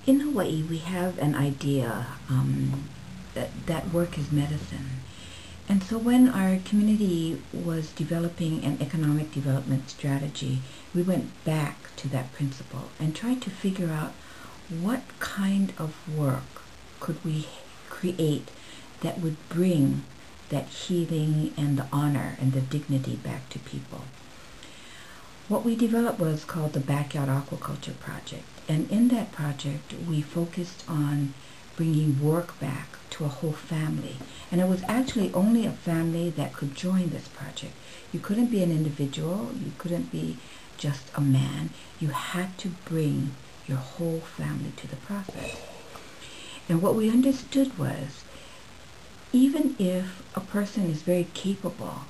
In Hawaii, we have an idea that work is medicine. And so when our community was developing an economic development strategy, we went back to that principle and tried to figure out what kind of work could we create that would bring that healing and the honor and the dignity back to people. What we developed was called the Backyard Aquaculture Project. And in that project, we focused on bringing work back to a whole family. And it was actually only a family that could join this project. You couldn't be an individual. You couldn't be just a man. You had to bring your whole family to the process. And what we understood was, even if a person is very capable,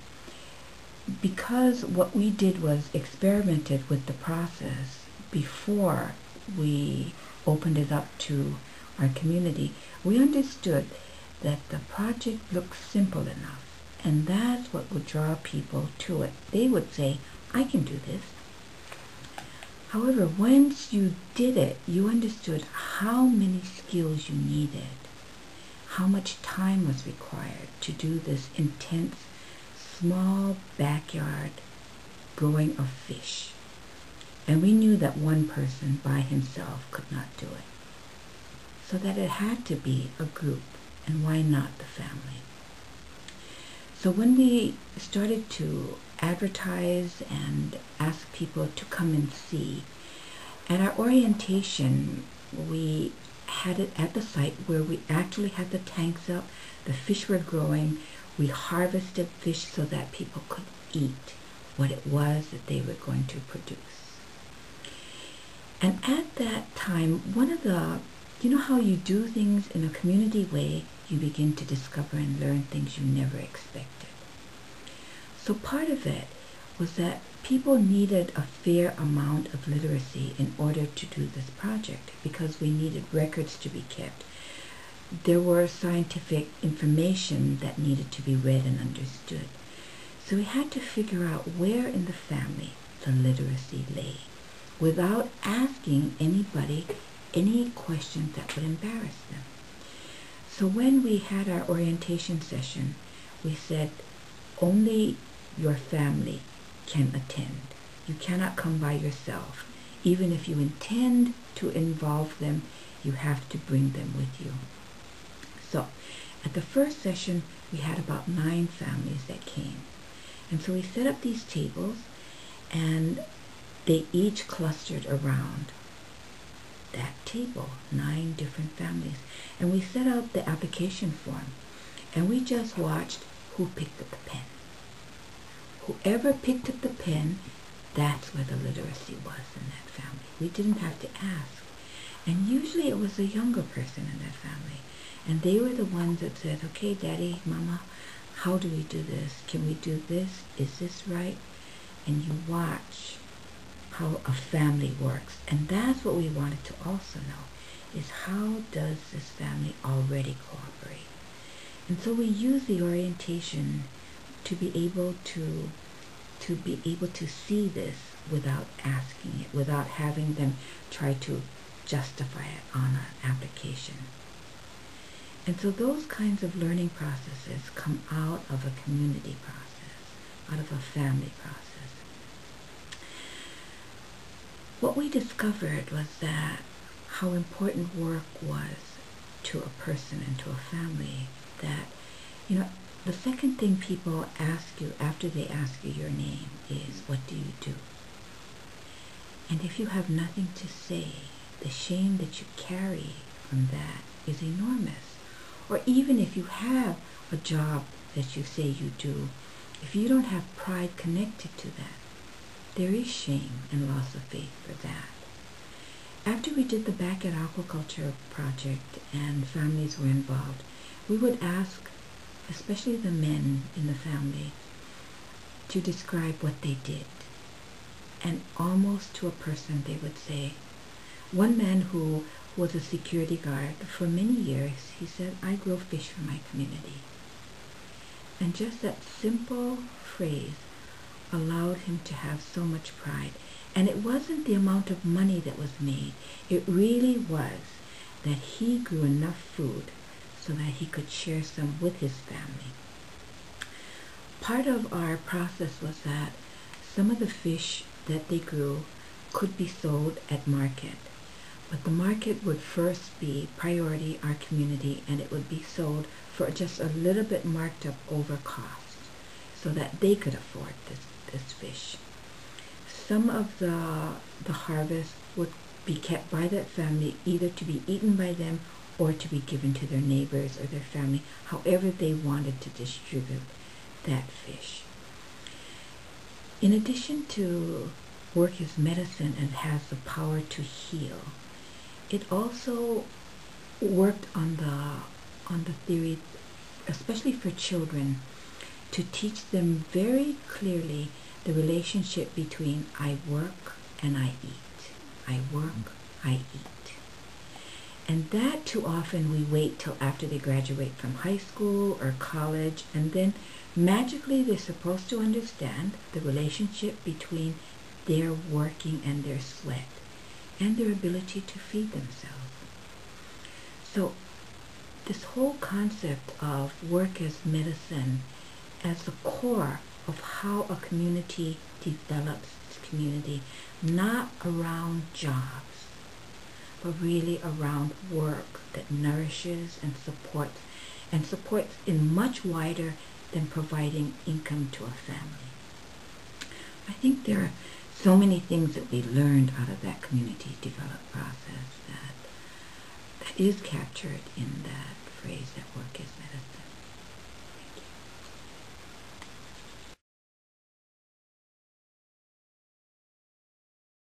because what we did was experimented with the process before we opened it up to our community, we understood that the project looked simple enough, and that's what would draw people to it. They would say, I can do this. However, once you did it, you understood how many skills you needed, how much time was required to do this intense, small backyard growing of fish. And we knew that one person by himself could not do it. So that it had to be a group, and why not the family? So when we started to advertise and ask people to come and see, at our orientation, we had it at the site where we actually had the tanks up, the fish were growing, we harvested fish so that people could eat what it was that they were going to produce. And at that time, you know how you do things in a community way, you begin to discover and learn things you never expected. So part of it was that people needed a fair amount of literacy in order to do this project, because we needed records to be kept. There were scientific information that needed to be read and understood. So we had to figure out where in the family the literacy lay, without asking anybody any questions that would embarrass them. So when we had our orientation session, we said, only your family can attend. You cannot come by yourself. Even if you intend to involve them, you have to bring them with you. So at the first session, we had about 9 families that came. And so we set up these tables, and they each clustered around that table, 9 different families. And we set out the application form, and we just watched who picked up the pen. Whoever picked up the pen, that's where the literacy was in that family. We didn't have to ask. And usually it was a younger person in that family. And they were the ones that said, okay, Daddy, Mama, how do we do this? Can we do this? Is this right? And you watch how a family works. And that's what we wanted to also know, is how does this family already cooperate? And so we use the orientation to be able to see this without asking it, without having them try to justify it on an application. And so those kinds of learning processes come out of a community process, out of a family process. What we discovered was that how important work was to a person and to a family, that, you know, the second thing people ask you after they ask you your name is, what do you do? And if you have nothing to say, the shame that you carry from that is enormous. Or even if you have a job that you say you do, if you don't have pride connected to that, there is shame and loss of faith for that. After we did the Backyard Aquaculture Project and families were involved, we would ask, especially the men in the family, to describe what they did. And almost to a person they would say, one man who was a security guard for many years, he said, I grow fish for my community. And just that simple phrase allowed him to have so much pride. And it wasn't the amount of money that was made. It really was that he grew enough food so that he could share some with his family. Part of our process was that some of the fish that they grew could be sold at market, but the market would first be priority our community, and it would be sold for just a little bit marked up over cost so that they could afford this fish. Some of the harvest would be kept by that family, either to be eaten by them or to be given to their neighbors or their family, however they wanted to distribute that fish. In addition to work as medicine and has the power to heal, it also worked on the theory, especially for children, to teach them very clearly the relationship between I work and I eat. I work, I eat. And that too often we wait till after they graduate from high school or college, and then magically they're supposed to understand the relationship between their working and their sweat and their ability to feed themselves. So this whole concept of work as medicine as the core of how a community develops its community, not around jobs, but really around work that nourishes and supports in much wider than providing income to a family. I think there are so many things that we learned out of that community development process that is captured in that phrase, that work is medicine.